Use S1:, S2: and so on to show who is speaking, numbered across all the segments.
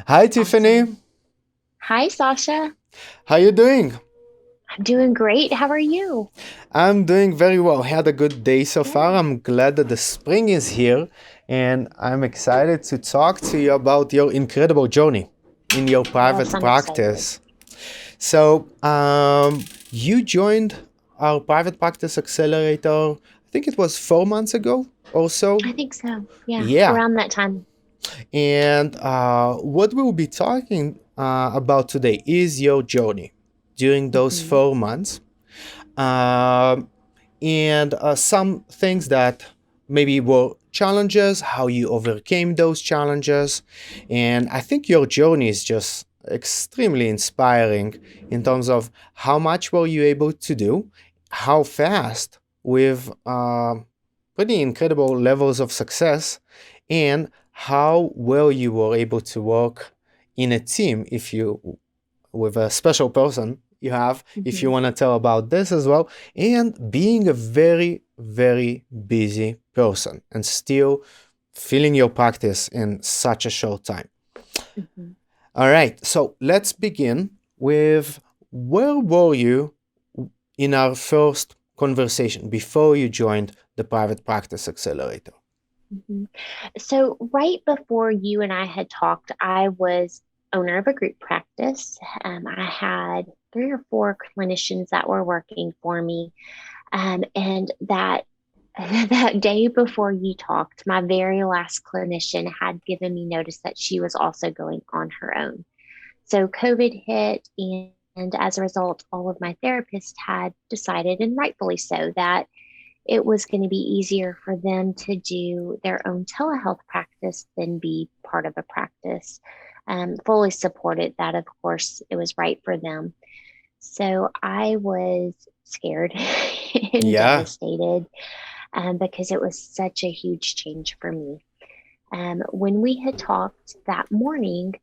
S1: Hi Tiffany,
S2: Awesome. Hi, Sasha.
S1: how you doing?
S2: I'm doing great. How are you?
S1: I'm doing very well. Had a good day so far.
S2: Good.
S1: I'm glad that the spring is here and I'm excited to talk to you about your incredible journey in your
S2: Yes,
S1: private
S2: I'm excited.
S1: practice. So, you joined our private practice accelerator, I think it was 4 months ago or so.
S2: I think so. Yeah,
S1: Yeah.
S2: around that time.
S1: And what we'll be talking about today is your journey during those
S2: hmm
S1: 4 months. Um, and some things that maybe were challenges, how you overcame those challenges. And I think your journey is just extremely inspiring in terms of how much were you able to do, how fast with pretty incredible levels of success, and how well you were able to work in a team if you with a special person you have, if you
S2: hmm
S1: want to tell about this as well, and being a very, very busy person and still filling your practice in such a short time.
S2: hmm
S1: All right, so let's begin with where were you in our first conversation before you joined the private practice accelerator?
S2: hmm So, right before you and I had talked, I was owner of a group practice. I had three or four clinicians that were working for me. And that that day before you talked, my very last clinician had given me notice that she was also going on her own. So COVID hit, and as a result, all of my therapists had decided, and rightfully so, that it was going to be easier for them to do their own telehealth practice than be part of a practice. Fully supported that, of course, it was right for them. So I was scared and
S1: Yeah.
S2: devastated because it was such a huge change for me. When we had talked that morning,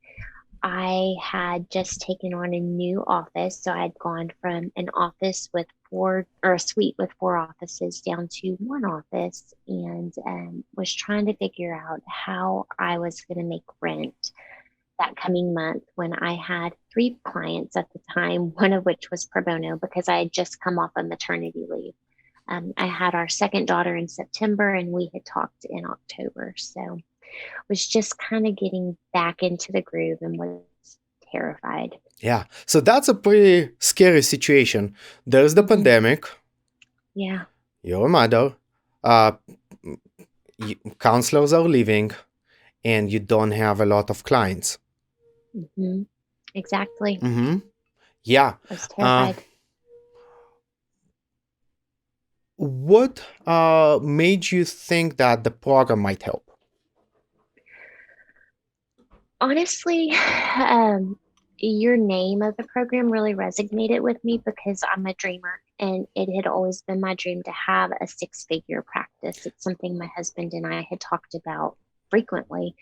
S2: I had just taken on a new office. So I had gone from an office with four or a suite with four offices down to one office and was trying to figure out how I was going to make rent that coming month when I had three clients at the time, one of which was pro bono because I had just come off of maternity leave. I had our second daughter in September and we had talked in October. So was just kind of getting back into the groove and was terrified.
S1: Yeah. So that's a pretty scary situation. There's the
S2: hmm
S1: pandemic,
S2: Yeah.
S1: you're a mother, uh, counselors are leaving, and you don't have a lot of clients.
S2: hmm Exactly.
S1: Mm-hmm. Yeah.
S2: I was
S1: Uh,
S2: terrified.
S1: what made you think that the program might help?
S2: Honestly, um, your name of the program really resonated with me because I'm a dreamer and it had always been my dream to have a six-figure practice. It's something my husband and I had talked about frequently.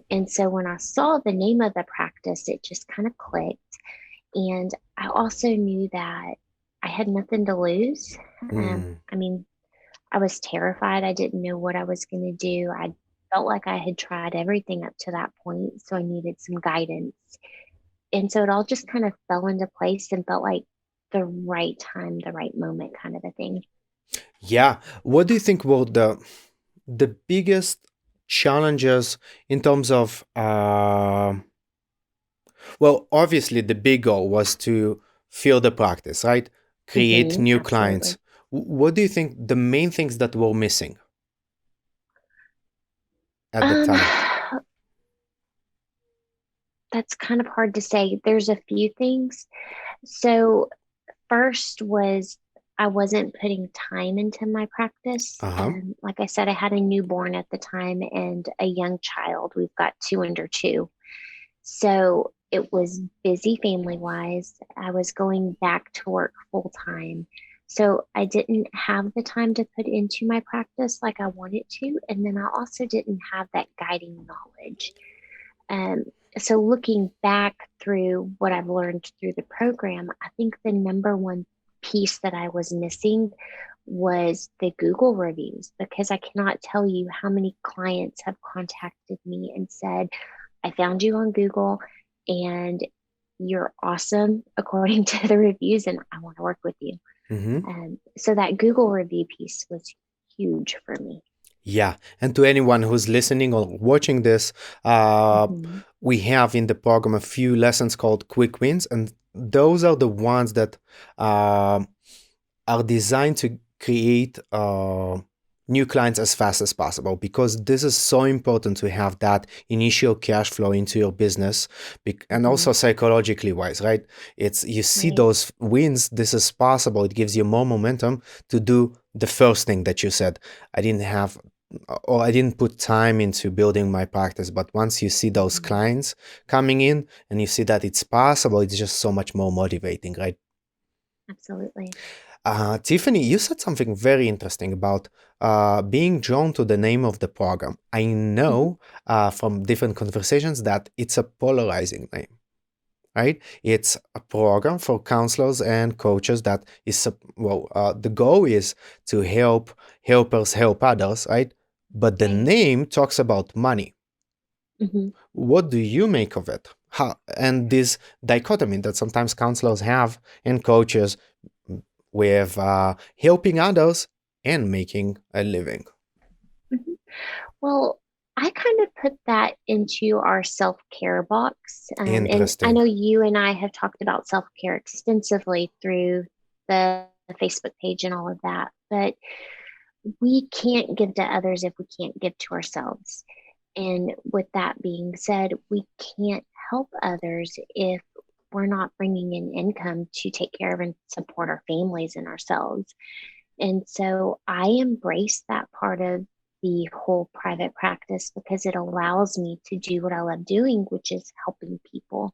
S2: And so when I saw the name of the practice, it just kind of clicked. And I also knew that I had nothing to lose.
S1: Mm.
S2: I mean, I was terrified. I didn't know what I was going to do. I felt like I had tried everything up to that point. So I needed some guidance. And so it all just kind of fell into place and felt like the right time, the right moment kind of a thing.
S1: Yeah. What do you think were the biggest challenges in terms of well, obviously the big goal was to fill the practice, right? Create new clients.
S2: Absolutely.
S1: What do you think the main things that were missing at the
S2: Um,
S1: time?
S2: that's kind of hard to say. There's a few things. So first was I wasn't putting time into my practice.
S1: Uh-huh.
S2: Like I said, I had a newborn at the time and a young child. We've got two under two. So it was busy family wise. I was going back to work full time. So I didn't have the time to put into my practice like I wanted to. And then I also didn't have that guiding knowledge. Um, so looking back through what I've learned through the program, I think the number one piece that I was missing was the Google reviews because I cannot tell you how many clients have contacted me and said, I found you on Google and you're awesome according to the reviews, and I want to work with you.
S1: Hmm.
S2: So that Google review piece was huge for me.
S1: Yeah, and to anyone who's listening or watching this, uh,
S2: Hmm.
S1: we have in the program a few lessons called quick wins, and those are the ones that um are designed to create new clients as fast as possible, because this is so important to have that initial cash flow into your business, and
S2: Hmm.
S1: also psychologically wise, right? It's you see
S2: Right.
S1: those wins, this is possible, it gives you more momentum to do the first thing that you said. I didn't have, or I didn't put time into building my practice, but once you see those
S2: Hmm.
S1: clients coming in and you see that it's possible, it's just so much more motivating, right?
S2: Absolutely.
S1: Tiffany, you said something very interesting about being drawn to the name of the program. I
S2: Hmm.
S1: know from different conversations that it's a polarizing name, right? It's a program for counselors and coaches that is, the goal is to help helpers help others, right? But the
S2: Right.
S1: name talks about money.
S2: Hmm.
S1: What do you make of it? How, and this dichotomy that sometimes counselors have and coaches with helping others and making a living.
S2: Hmm. Well, I kind of put that into our self care box. And I
S1: Interesting.
S2: know you and I have talked about self care extensively through the Facebook page and all of that, but we can't give to others if we can't give to ourselves. And with that being said, we can't help others if we're not bringing in income to take care of and support our families and ourselves. And so I embrace that part of the whole private practice because it allows me to do what I love doing, which is helping people.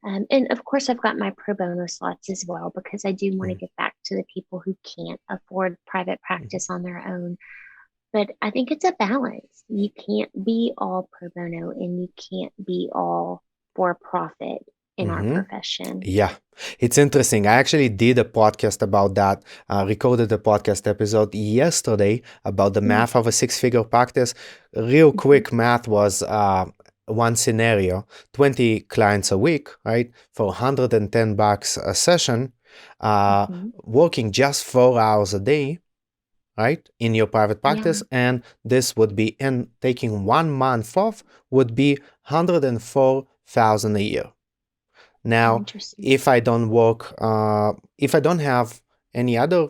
S2: And of course, I've got my pro bono slots as well because I do want to
S1: Mm,
S2: get back to the people who can't afford private
S1: mhm,
S2: practice on their own. But I think it's a balance. You can't be all pro bono and you can't be all for profit in our
S1: mhm.
S2: profession.
S1: Yeah, it's interesting. I actually did a podcast about that, recorded a podcast episode yesterday about the
S2: Mm-hmm.
S1: math of a six-figure practice. Real quick math was one scenario, 20 clients a week, right? For $110 a session,
S2: Mm-hmm.
S1: working just 4 hours a day, right, in your private
S2: Yeah,
S1: practice, and this would be, and taking 1 month off would be 104,000 a year. Now,
S2: interesting.
S1: if I don't work, if I don't have any other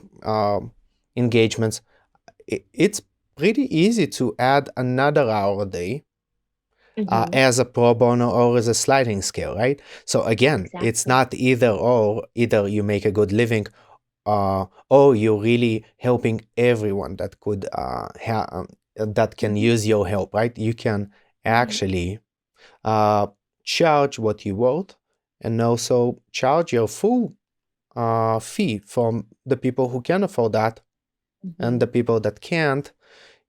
S1: engagements, it's pretty easy to add another hour a day
S2: Mm-hmm.
S1: as a pro bono or as a sliding scale, right? So again, it's
S2: Exactly.
S1: not either or. Either you make a good living, or you're really helping everyone that could that can
S2: Mm-hmm.
S1: use your help, right? You can
S2: Right.
S1: actually uh, charge what you worth, and also charge your full fee from the people who can afford that, and
S2: Mm-hmm.
S1: the people that can't,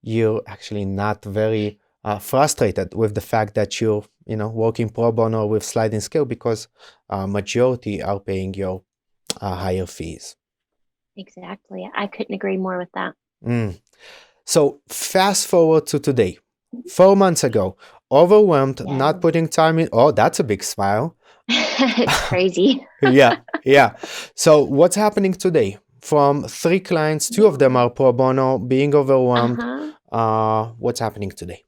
S1: you're actually not very frustrated with the fact that you're, working pro bono with sliding scale, because majority are paying your higher fees.
S2: Exactly. I couldn't agree more with that.
S1: Mm. So fast forward to today, 4 months ago, overwhelmed, not
S2: Yes.
S1: putting time in. Oh, that's a big smile.
S2: It's crazy.
S1: Yeah, yeah. So what's happening today? From three clients, two of them
S2: Yeah.
S1: are pro bono, being overwhelmed.
S2: Uh-huh.
S1: What's happening today?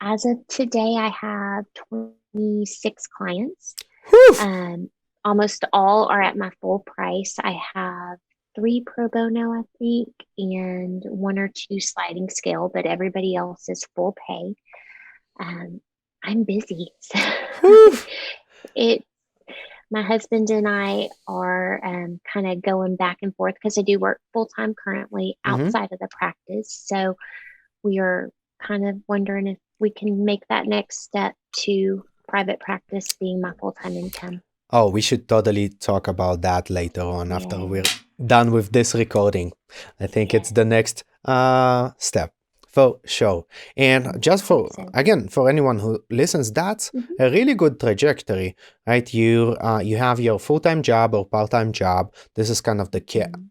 S2: As of today, I have 26 clients.
S1: Whew!
S2: Um, Almost all are at my full price. I have three pro bono, I think, and one or two sliding scale, but everybody else is full pay. Um, I'm busy. So
S1: Whew!
S2: it my husband and I are kind of going back and forth because I do work full time currently
S1: Hmm.
S2: outside of the practice. So we are kind of wondering if we can make that next step to private practice being my full time income.
S1: Oh, we should totally talk about that later on after we're
S2: Yes,
S1: done with this recording. I think it's
S2: yes.
S1: the next step for sure. And just
S2: I hope
S1: for,
S2: so.
S1: again, for anyone who listens, that's
S2: Hmm.
S1: a really good trajectory, right? You have your full-time job or part-time job. This is kind of the
S2: Hmm.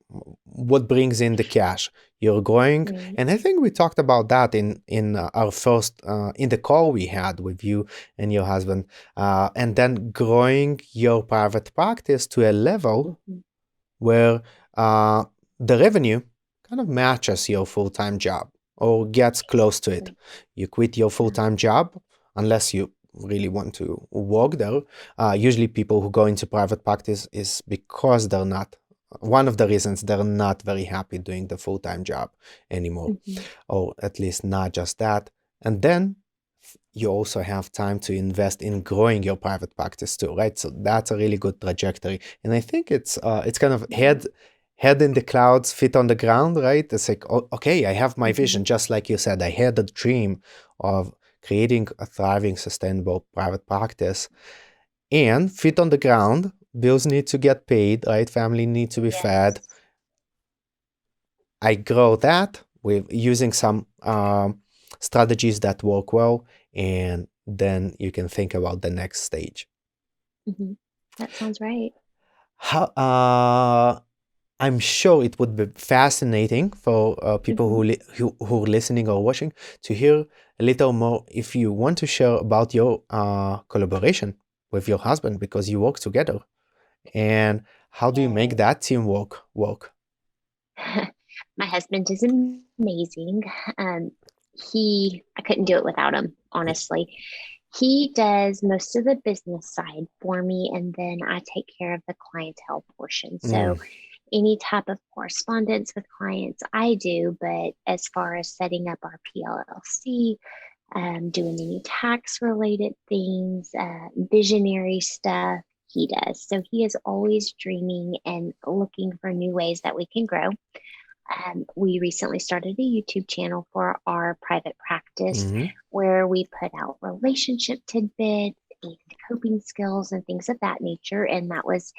S1: what brings in the cash. You're growing,
S2: Right.
S1: and I think we talked about that in our first in the call we had with you and your husband, and then growing your private practice to a level
S2: Mhm.
S1: where the revenue kind of matches your full-time job or gets close to it.
S2: Exactly.
S1: You quit your
S2: Yeah.
S1: full-time job unless you really want to work there. Usually people who go into private practice is because they're not, one of the reasons they're not very happy doing the full-time job anymore,
S2: Mhm.
S1: or at least not just that. And then you also have time to invest in growing your private practice too, right? So that's a really good trajectory, and I think it's kind of
S2: Yeah.
S1: head in the clouds, feet on the ground, right? It's like, oh, okay, I have my
S2: Mhm.
S1: vision, just like you said. I had a dream of creating a thriving, sustainable private practice, and feet on the ground. Bills need to get paid, right? Family need to be fed.
S2: Yes.
S1: I grow that with using some strategies that work well, and then you can think about the next stage.
S2: Mhm. That sounds right.
S1: How, I'm sure it would be fascinating for people
S2: Mhm.
S1: who are listening or watching to hear a little more if you want to share about your collaboration with your husband because you work together. And how do you make
S2: Yes.
S1: that teamwork work?
S2: My husband is amazing. Um, I couldn't do it without him, honestly. He does most of the business side for me, and then I take care of the clientele portion.
S1: Mm,
S2: So, any type of correspondence with clients, I do, but as far as setting up our PLLC, doing any tax related things, visionary stuff, he does. So, he is always dreaming and looking for new ways that we can grow. We recently started a YouTube channel for our private practice
S1: mhm.
S2: where we put out relationship tidbits and coping skills and things of that nature. And that was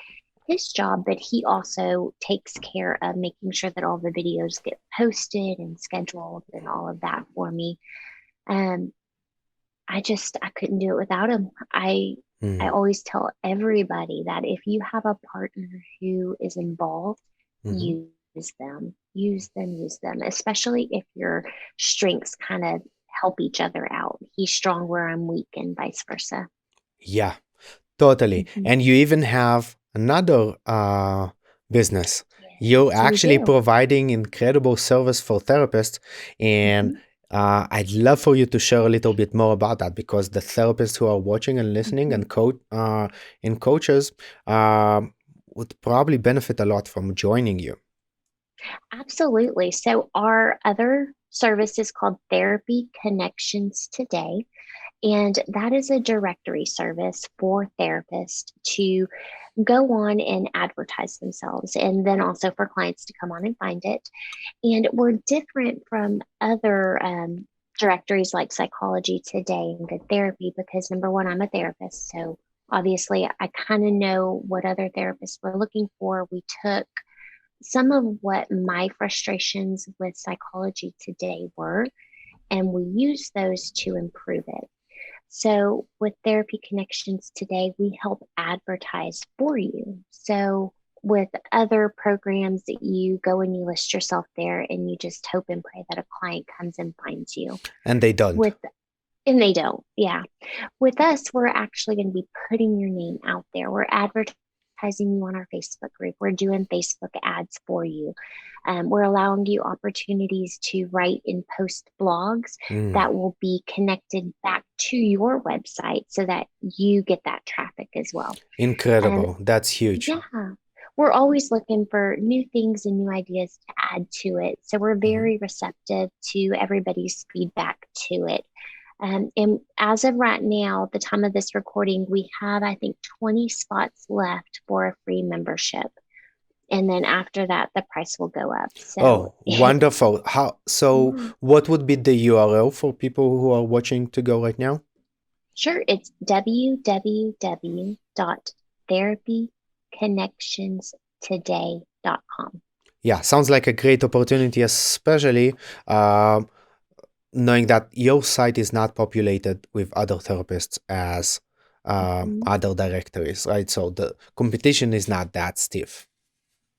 S2: his job, but he also takes care of making sure that all the videos get posted and scheduled and all of that for me. Um, I couldn't do it without him. I
S1: Mm,
S2: always tell everybody that if you have a partner who is involved,
S1: mhm.
S2: use use them, especially if your strengths kind of help each other out. He's strong where I'm weak and vice versa.
S1: Yeah, totally.
S2: Mhm.
S1: And you even have another business. You're
S2: Yes, we
S1: actually
S2: do.
S1: providing incredible service for therapists. And
S2: Mhm.
S1: I'd love for you to share a little bit more about that because the therapists who are watching and listening
S2: Mhm.
S1: and coaches would probably benefit a lot from joining you.
S2: Absolutely. So our other service is called Therapy Connections Today. And that is a directory service for therapists to go on and advertise themselves, and then also for clients to come on and find it. And we're different from other directories like Psychology Today and Good Therapy because, number one, I'm a therapist. So obviously, I kind of know what other therapists were looking for. We took some of what my frustrations with Psychology Today were, and we used those to improve it. So, with Therapy Connections Today, we help advertise for you. So, with other programs that you go and you list yourself there and you just hope and pray that a client comes and finds you.
S1: And they don't.
S2: With and they don't, yeah. With us, we're actually going to be putting your name out there. We're advertising you on our Facebook group. We're doing Facebook ads for you. We're allowing you opportunities to write and post blogs
S1: Mm,
S2: that will be connected back to your website so that you get that traffic as well. Um,
S1: incredible. That's huge.
S2: yeah, we're always looking for new things and new ideas to add to it. So we're
S1: Mhm.
S2: very receptive to everybody's feedback to it. And as of right now, the time of this recording, we have, I think, 20 spots left for a free membership. And then after that, the price will go up. So
S1: Oh, wonderful. So
S2: yeah,
S1: what would be the URL for people who are watching to go right now?
S2: sure, it's www.therapyconnectionstoday.com.
S1: Yeah, sounds like a great opportunity, especially um, knowing that your site is not populated with other therapists as
S2: Mhm.
S1: other directories, right? So the competition is not that stiff.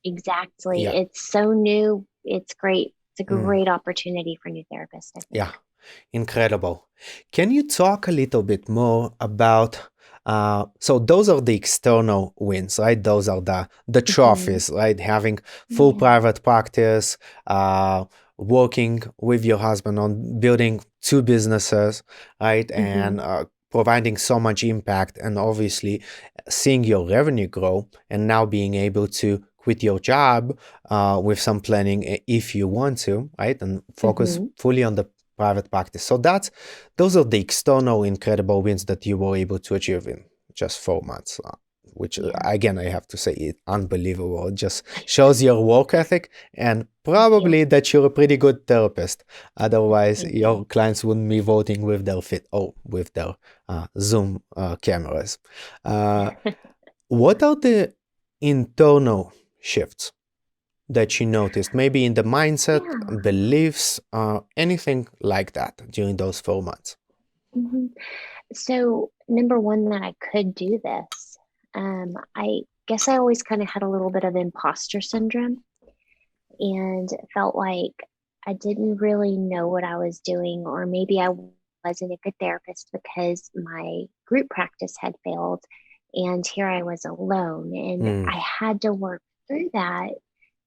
S2: Exactly.
S1: Yeah,
S2: It's so new. It's great. It's a
S1: mm,
S2: great opportunity for new therapists, I think.
S1: yeah, incredible. Can you talk a little bit more about? So those are the external wins, right? Those are the
S2: Hmm.
S1: trophies, right? Having full
S2: Yeah.
S1: private practice, uh, working with your husband on building two businesses, right? And
S2: Hmm.
S1: providing so much impact, and obviously seeing your revenue grow, and now being able to quit your job with some planning if you want to, right? And focus
S2: Hmm.
S1: fully on the private practice. So those are the external incredible wins that you were able to achieve in just 4 months, which
S2: Yeah.
S1: again I have to say is unbelievable. It just shows your work ethic and
S2: Thank you.
S1: probably that you're a pretty good therapist. Otherwise,
S2: Thank you.
S1: your clients wouldn't be voting with their fit oh with their Zoom cameras. Uh, what are the internal shifts that you noticed, maybe in the mindset,
S2: Yeah.
S1: beliefs, anything like that during those 4 months?
S2: Hmm. So, number one, that I could do this. I guess I always kind of had a little bit of imposter syndrome and felt like I didn't really know what I was doing, or maybe I wasn't a good therapist because my group practice had failed and here I was alone. And
S1: Mm,
S2: I had to work through that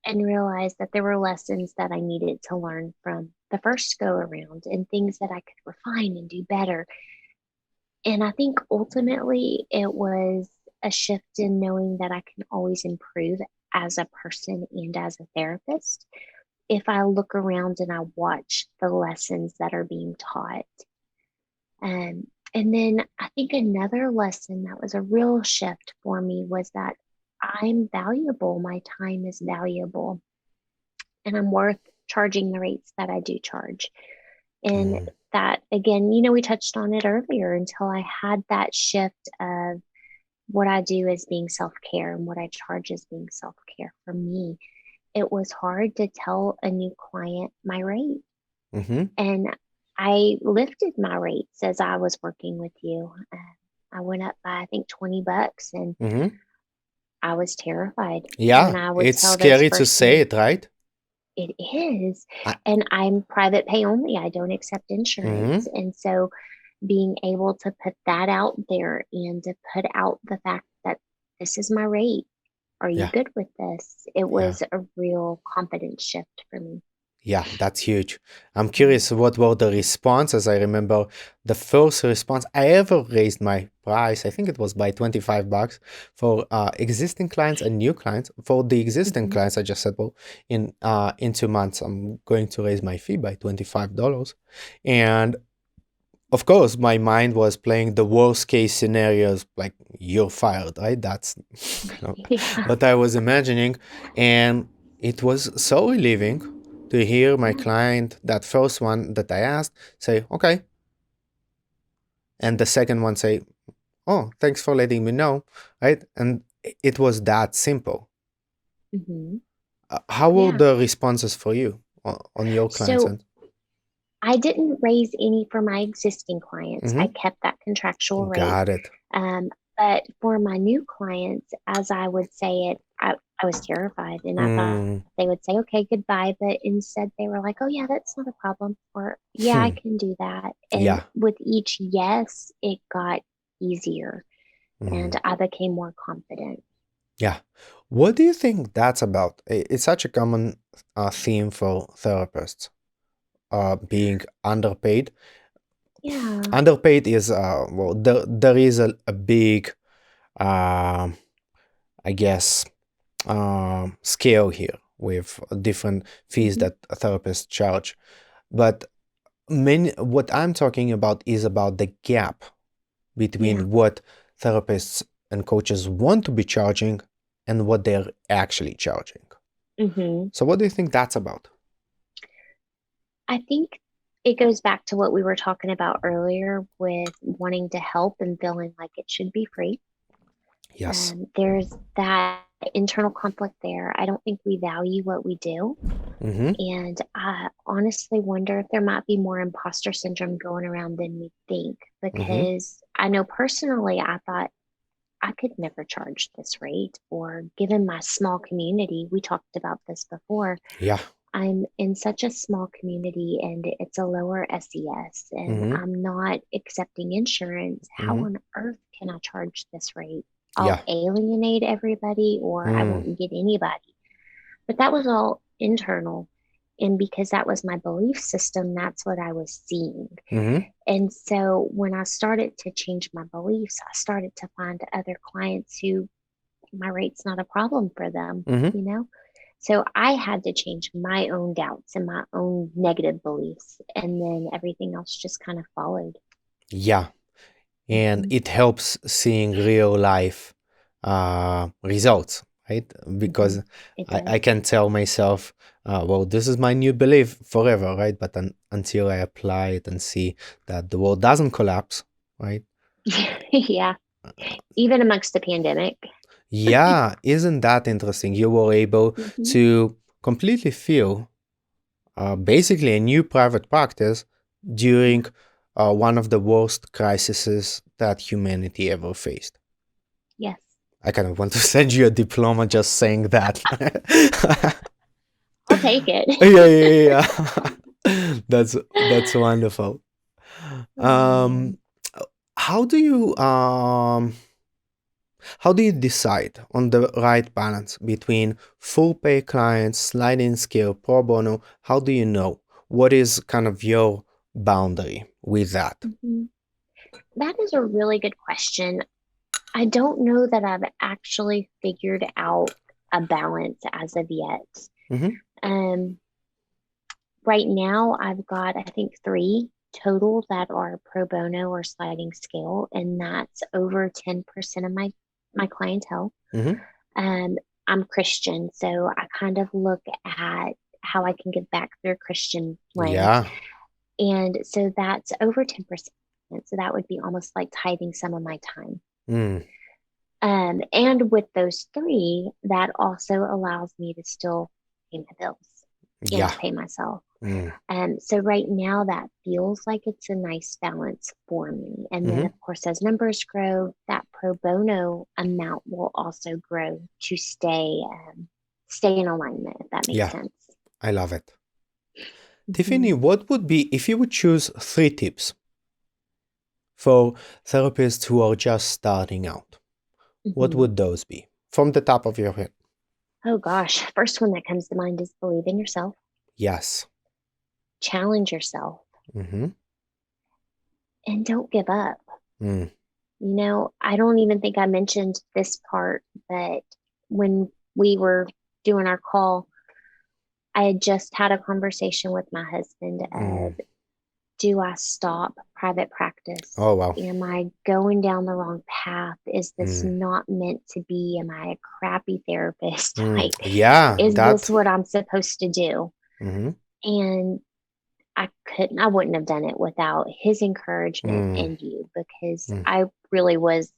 S2: and realize that there were lessons that I needed to learn from the first go around and things that I could refine and do better. And I think ultimately it was a shift in knowing that I can always improve as a person and as a therapist if I look around and I watch the lessons that are being taught. And then I think another lesson that was a real shift for me was that I'm valuable. My time is valuable and I'm worth charging the rates that I do charge. And
S1: mm,
S2: that, again, we touched on it earlier until I had that shift of what I do as being self care and what I charge as being self care for me. It was hard to tell a new client my rate.
S1: mm-hmm,
S2: And I lifted my rates as I was working with you. I went up by, I think, $20, and
S1: mm-hmm.
S2: I was terrified when
S1: Yeah,
S2: I would
S1: it's
S2: tell those
S1: scary to
S2: first
S1: say
S2: new.
S1: it, right?
S2: It is.
S1: I,
S2: And I'm private pay only. I don't accept insurance.
S1: mm-hmm,
S2: And so being able to put that out there and to put out the fact that this is my rate. Are you
S1: yeah,
S2: good with this? It
S1: yeah.
S2: was a real confidence shift for me.
S1: Yeah, that's huge. I'm
S2: Mm.
S1: curious what were the responses. I remember the first response I ever raised my price. I think it was by $25 for existing clients and new clients. For the existing
S2: Mhm.
S1: clients, I just said, well, in 2 months, I'm going to raise my fee by $25. And of course, my mind was playing the worst case scenarios, like you're fired, right? That's
S2: Yeah.
S1: what I was imagining. And it was so relieving to hear my
S2: Yeah.
S1: client, that first one that I asked, say, okay. And the second one say, oh, thanks for letting me know, right? And it was that simple.
S2: Hmm.
S1: How were
S2: Yeah.
S1: the responses for you on your clients
S2: So
S1: end?
S2: I didn't raise any for my existing clients. I
S1: Mm-hmm.
S2: kept that contractual rate.
S1: Got it.
S2: Um, but for my new clients, as I would say it, I was terrified and I thought
S1: Mm,
S2: they would say, okay, goodbye. But instead, they were like, oh, yeah, that's not a problem. Or, yeah, I
S1: hmm.
S2: can do that. And
S1: Yeah.
S2: with each yes, it got easier and
S1: Mm.
S2: I became more confident.
S1: Yeah. What do you think that's about? It's such a common theme for therapists, being underpaid.
S2: Yeah.
S1: Underpaid is, well, there is a big, uh, I guess, scale here with different fees
S2: Hmm.
S1: that therapists charge. But what I'm talking about is about the gap
S2: Yeah.
S1: between what therapists and coaches want to be charging and what they're actually charging.
S2: Hmm.
S1: So what do you think that's about?
S2: I think it goes back to what we were talking about earlier with wanting to help and feeling like it should be free.
S1: Yes.
S2: There's that internal conflict there. I don't think we value what we do.
S1: Mm-hmm.
S2: And I honestly wonder if there might be more imposter syndrome going around than we think.
S1: Mm-hmm.
S2: Because I know personally, I thought I could never charge this rate, or given my small community, we talked about this before.
S1: Yeah.
S2: I'm in such a small community and it's a lower SES and
S1: Mm-hmm.
S2: I'm not accepting insurance. How
S1: Mm-hmm.
S2: on earth can I charge this rate? I'll
S1: Yeah.
S2: alienate everybody or I
S1: Mm.
S2: won't get anybody. But that was all internal. And because that was my belief system, that's what I was seeing.
S1: Mm-hmm.
S2: And so when I started to change my beliefs, I started to find other clients who my rate's not a problem for them,
S1: Mm-hmm.
S2: you know? So I had to change my own doubts and my own negative beliefs. And then everything else just kind of followed.
S1: Yeah. And
S2: Hmm.
S1: it helps seeing real life results, right?
S2: Hmm.
S1: Because
S2: It
S1: I
S2: does.
S1: can tell myself, well, this is my new belief forever, right? But until I apply it and see that the world doesn't collapse, right?
S2: Yeah. Even amongst the pandemic.
S1: Yeah, isn't that interesting? You were able
S2: Hmm.
S1: to completely feel basically a new private practice
S2: Yeah.
S1: during one of the worst crises that humanity ever faced.
S2: Yes.
S1: I kind of want to send you a diploma just saying that.
S2: I'll take it.
S1: Yeah. That's wonderful.
S2: Oh.
S1: Um, how do you decide on the right balance between full pay clients, sliding scale, pro bono? How do you know what is kind of your boundary with that?
S2: Mhm. That is a really good question. I don't know that I've actually figured out a balance as of yet.
S1: Mm-hmm.
S2: Um, right now, I've got, I think, three total that are pro bono or sliding scale, and that's over 10% of my clientele.
S1: Mm-hmm.
S2: Um, I'm Christian, so I kind of look at how I can give back through a Christian lens.
S1: Yeah.
S2: And so that's over 10%. So that would be almost like tithing some of my time.
S1: Mm.
S2: And with those three, that also allows me to still pay my bills and
S1: Yeah.
S2: to pay myself.
S1: Mm.
S2: So right now that feels like it's a nice balance for me. And then
S1: Mm-hmm.
S2: of course, as numbers grow, that pro bono amount will also grow to stay in alignment, if that makes
S1: Yeah.
S2: sense.
S1: I love it.
S2: Hmm.
S1: Tiffany, what would be if you would choose three tips for therapists who are just starting out? What
S2: Hmm.
S1: would those be from the top of your head?
S2: Oh gosh, first one that comes to mind is believe in yourself,
S1: Yes.
S2: challenge yourself,
S1: Mm-hmm.
S2: and don't give up.
S1: Mm.
S2: I don't even think I mentioned this part, but when we were doing our call, I had just had a conversation with my husband of,
S1: Mm.
S2: do I stop private practice?
S1: Oh, wow.
S2: Am I going down the wrong path? Is this
S1: Mm.
S2: not meant to be? Am I a crappy therapist?
S1: Mm.
S2: Like,
S1: Yeah,
S2: is this
S1: that.
S2: what I'm supposed to do?
S1: Mm-hmm.
S2: And I wouldn't have done it without his encouragement
S1: Mm.
S2: and you, because
S1: Mm.
S2: I really was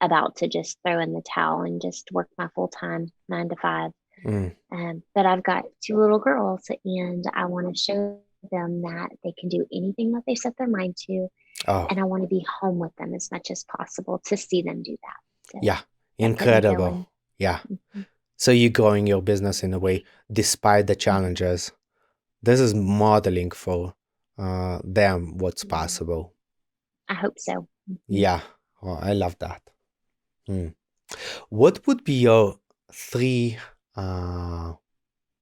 S2: about to just throw in the towel and just work my full time 9 to 5.
S1: Mm.
S2: But I've got two little girls and I want to show them that they can do anything that they set their mind to.
S1: Oh,
S2: And I want to be home with them as much as possible to see them do that. So
S1: yeah.
S2: that kept me
S1: Incredible.
S2: going.
S1: Yeah.
S2: Mhm.
S1: So you're growing your business in a way despite the
S2: Mhm.
S1: challenges. This is modeling for them what's
S2: Yeah,
S1: possible.
S2: I hope so. Mhm.
S1: Yeah. Oh, I love that. Mm. What would be your three uh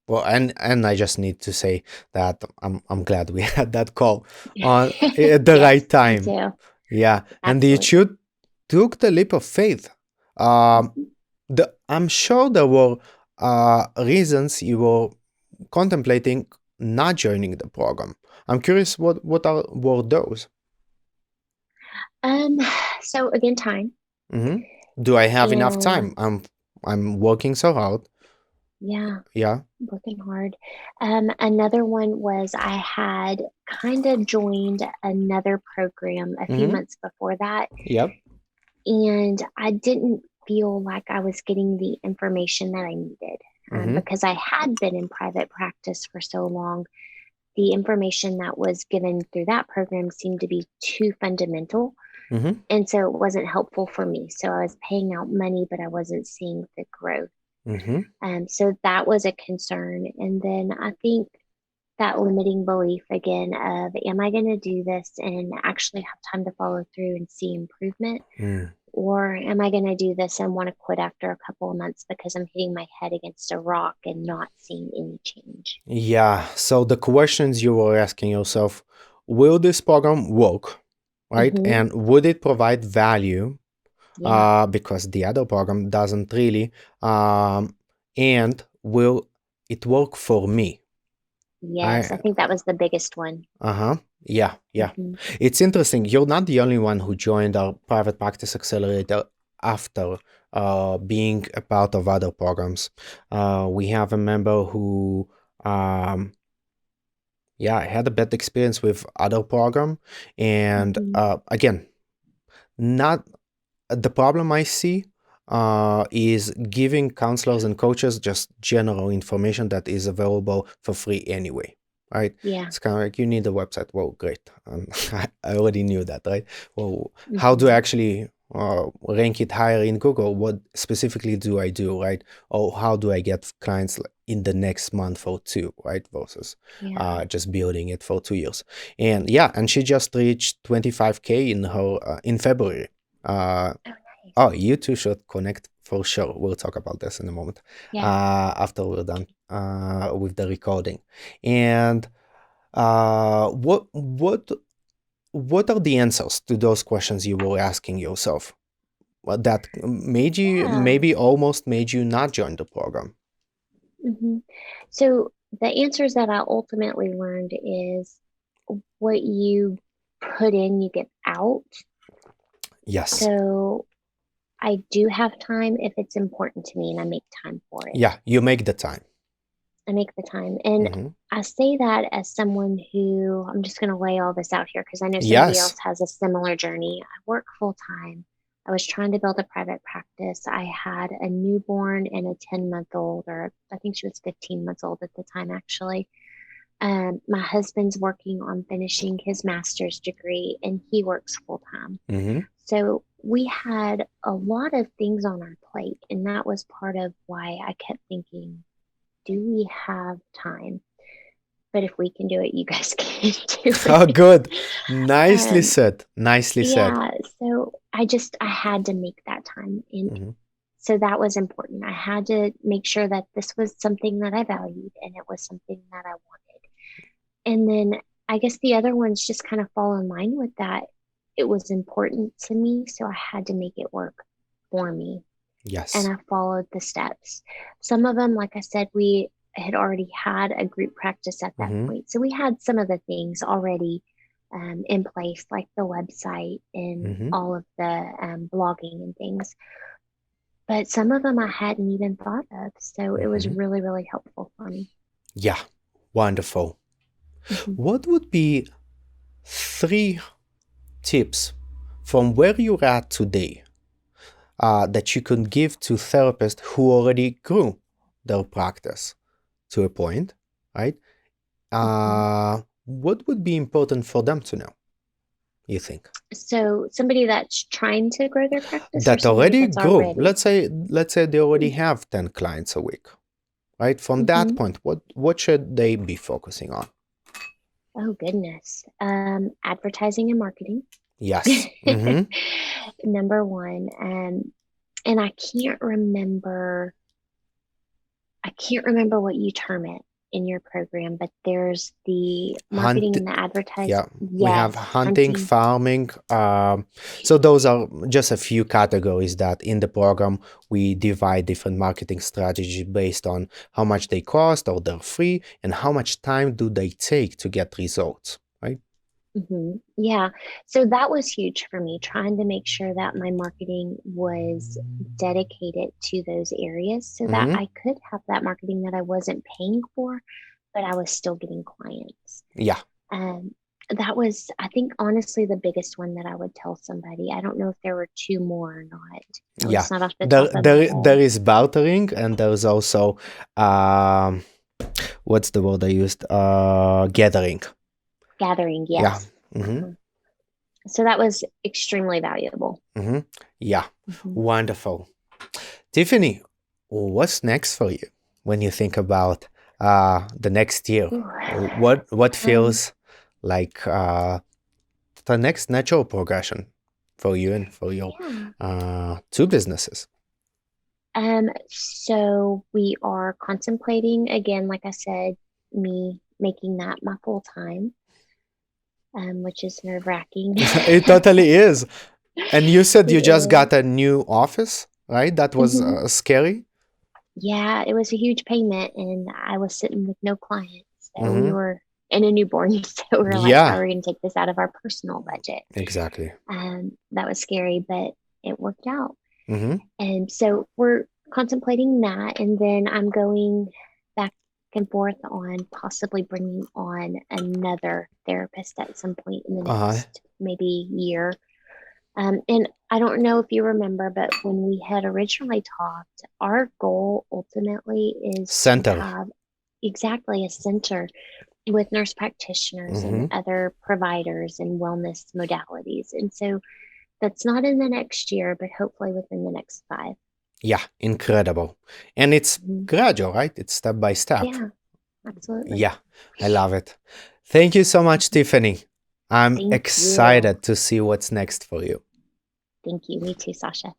S1: well, and I just need to say that I'm glad we had that call on at the
S2: Yes,
S1: right
S2: me
S1: time.
S2: too.
S1: Yeah, and you
S2: Absolutely.
S1: should took the leap of faith. Um,
S2: Mhm.
S1: I'm sure there were reasons you were contemplating not joining the program. I'm curious were those?
S2: Um, so again, time.
S1: Hmm. Do I have enough time?
S2: And
S1: I'm working so hard.
S2: yeah,
S1: Yeah.
S2: working hard. Another one was I had kind of joined another program a few
S1: Hmm.
S2: months before that,
S1: Yep.
S2: and I didn't feel like I was getting the information that I needed.
S1: Hmm.
S2: Because I had been in private practice for so long, the information that was given through that program seemed to be too fundamental.
S1: Mm-hmm.
S2: And so it wasn't helpful for me. So I was paying out money, but I wasn't seeing the growth.
S1: Mm-hmm.
S2: So that was a concern. And then I think that limiting belief again of, am I going to do this and actually have time to follow through and see improvement?
S1: Mm.
S2: Or am I going to do this and want to quit after a couple of months because I'm hitting my head against a rock and not seeing any change?
S1: Yeah. So the questions you were asking yourself, will this program work? Right?
S2: Mm-hmm.
S1: And would it provide value?
S2: Yeah.
S1: Because the other program doesn't really. And will it work for me?
S2: Yes.
S1: I
S2: I think that was the biggest one.
S1: Uh-huh. Yeah, yeah.
S2: Mm-hmm.
S1: It's interesting. You're not the only one who joined our private practice accelerator after being a part of other programs. We have a member who um yeah, had a bad experience with other program, and
S2: Mm-hmm.
S1: again, not the problem I see is giving counselors and coaches just general information that is available for free anyway, right?
S2: Yeah.
S1: It's kind of like you need a website. Well, great. I already knew that, right? Well, how do I
S2: Mm-hmm.
S1: actually rank it higher in Google? What specifically do I do, right? Or how do I get clients in the next month or two, right? Versus
S2: Yeah.
S1: just building it for 2 years. And yeah, and she just reached 25K in her in February. Uh,
S2: Oh, nice.
S1: Oh, you two should connect for sure. We'll talk about this in a moment
S2: Yeah.
S1: after we're done with the recording. And what are the answers to those questions you were asking yourself? That made you
S2: Yeah.
S1: maybe almost made you not join the program.
S2: Mm-hmm. So the answers that I ultimately learned is what you put in, you get out.
S1: Yes.
S2: So I do have time if it's important to me and I make time for it.
S1: Yeah, you make the time.
S2: I make the time. And
S1: Hmm.
S2: I say that as someone who, I'm just going to lay all this out here because I know somebody
S1: Yes.
S2: else has a similar journey. I work full time. I was trying to build a private practice. I had a newborn and a 10-month-old, or I think she was 15 months old at the time, actually. My husband's working on finishing his master's degree and he works full time.
S1: Hmm.
S2: So we had a lot of things on our plate. And that was part of why I kept thinking, do we have time? But if we can do it, you guys can do
S1: Oh,
S2: it.
S1: good. Nicely
S2: Um,
S1: said. Nicely said.
S2: yeah, so I had to make that time. And
S1: Hmm.
S2: so that was important. I had to make sure that this was something that I valued and it was something that I wanted. And then I guess the other ones just kind of fall in line with that. It was important to me, so I had to make it work for me. And
S1: Yes.
S2: I followed the steps. Some of them, like I said, we had already had a group practice at that
S1: Hmm.
S2: point. So we had some of the things already in place, like the website and
S1: Hmm.
S2: all of the blogging and things. But some of them I hadn't even thought of. So it was
S1: Hmm.
S2: really, really helpful for me.
S1: Yeah. Wonderful.
S2: Hmm.
S1: What would be three tips from where you're at today that you can give to therapists who already grew their practice to a point, right?
S2: Hmm.
S1: What would be important for them to know, you think?
S2: So somebody that's trying to grow their practice or
S1: That
S2: somebody
S1: already
S2: that's
S1: grew.
S2: already.
S1: Let's say they already have 10 clients a week, right? From that
S2: Mm-hmm.
S1: point, what should they be focusing on?
S2: Oh, goodness. Advertising and marketing.
S1: Yes. Mm-hmm.
S2: Number one. And I can't remember what you term it in your program, but there's the marketing
S1: Hunt,
S2: and the advertising.
S1: yeah, we have
S2: Yes,
S1: hunting,
S2: hunting.
S1: farming. So those are just a few categories that in the program we divide different marketing strategies based on how much they cost or they're free and how much time do they take to get results, right?
S2: Yeah. So that was huge for me, trying to make sure that my marketing was dedicated to those areas so that
S1: Mm-hmm.
S2: I could have that marketing that I wasn't paying for, but I was still getting clients.
S1: Yeah,
S2: Um, that was, I think, honestly, the biggest one that I would tell somebody. I don't know if there were two more or not, at
S1: yeah.
S2: least not off the top of my
S1: There
S2: head.
S1: is bartering and there's also um, what's the word I used? Gathering.
S2: Gathering,
S1: Yeah.
S2: yes.
S1: Mm-hmm.
S2: Uh-huh. So that was extremely valuable.
S1: Hmm. Yeah,
S2: Mhm.
S1: wonderful. Tiffany, what's next for you when you think about the next year?
S2: Ooh.
S1: What
S2: Um,
S1: feels like the next natural progression for you and for your
S2: yeah.
S1: two businesses?
S2: So we are contemplating again, like I said, me making that my full time, which is nerve-wracking.
S1: It totally is. And you said
S2: It
S1: you just
S2: is.
S1: got a new office, right? That was
S2: Hmm.
S1: scary.
S2: Yeah, it was a huge payment, and I was sitting with no clients. So we
S1: Mm-hmm.
S2: were in a newborn, so we were like, how are
S1: Yeah,
S2: we going to take this out of our personal budget?
S1: exactly.
S2: That was scary, but it worked out.
S1: Mm-hmm.
S2: And so we're contemplating that. And then I'm going back and forth on possibly bringing on another therapist at some point in the
S1: Uh-huh.
S2: next maybe year. And I don't know if you remember, but when we had originally talked, our goal ultimately is to
S1: Center.
S2: have exactly a center with nurse practitioners and
S1: Mm-hmm.
S2: other providers and wellness modalities. And so that's not in the next year, but hopefully within the next 5.
S1: Yeah, incredible. And it's
S2: Mhm.
S1: gradual, right? It's step by step.
S2: Yeah, absolutely.
S1: Yeah, I love it. Thank you so much,
S2: Mhm.
S1: Tiffany. I'm
S2: Thank you.
S1: excited to see what's next for you.
S2: Thank you. Me too, Sasha.